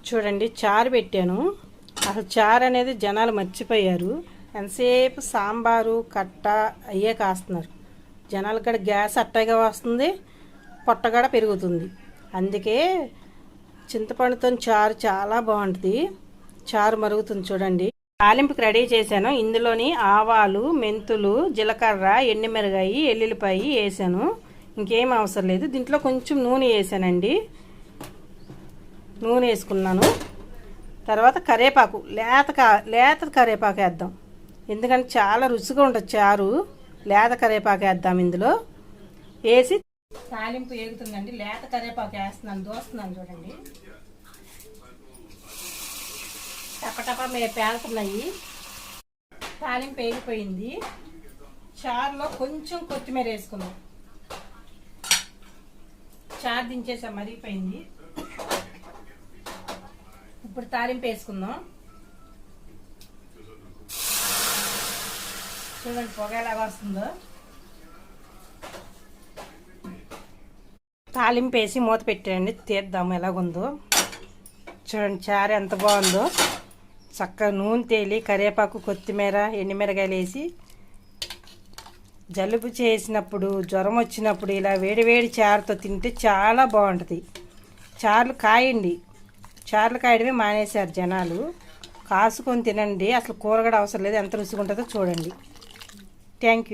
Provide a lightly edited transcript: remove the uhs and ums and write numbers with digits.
చూడండి చారు పెట్టాను. అసలు చారు అనేది జనాలు మర్చిపోయారు. ఎంతసేపు సాంబారు కట్ట అయ్యే కాస్తున్నారు. జనాలు కూడా గ్యాస్ అట్టగా వస్తుంది, పొట్ట కూడా పెరుగుతుంది. అందుకే చింతపండుతో చారు చాలా బాగుంటుంది. చారు మరుగుతుంది చూడండి. తాలింపుకి రెడీ చేశాను. ఇందులోని ఆవాలు, మెంతులు, జీలకర్ర, ఎండుమిరగాయి, ఎల్లుల్లిపాయి వేసాను. ఇంకేం అవసరం లేదు. దీంట్లో కొంచెం నూనె వేసానండి. నూనె వేసుకున్నాను. తర్వాత కరివేపాకు, లేత కరివేపాకు వేద్దాం. ఎందుకంటే చాలా రుచిగా ఉంటుంది చారు. లేత కరివేపాకు వేద్దాం. ఇందులో వేసి తాలింపు వేగుతుందండి. లేత కరివేపాకు వేస్తున్నాను, దోస్తున్నాను చూడండి. టపటప పేలుతున్నాయి. తాలింపు వేగిపోయింది. చారులో కొంచెం కొత్తిమీర వేసుకుందాం. చారు దించేసా, మరిగిపోయింది. ఇప్పుడు తాలింపు వేసుకుందాం. చూడండి పొగ ఎలాగా వస్తుందో. తాలింపు వేసి మూత పెట్టండి, తీద్దాము ఎలాగుందో. చూడండి చారు ఎంత బాగుందో. చక్కగా నూనె తేలి కరివేపాకు, కొత్తిమీర, ఎండుమిరగాయలు వేసి జలుబు చేసినప్పుడు, జ్వరం వచ్చినప్పుడు ఇలా వేడివేడి చారుతో తింటే చాలా బాగుంటుంది. చారులు కాయండి. చారులు కాయడమే మానేశారు జనాలు. కాసుకొని తినండి. అసలు కూర కూడా అవసరం లేదు. ఎంత రుచిగా ఉంటుందో చూడండి. Thank you.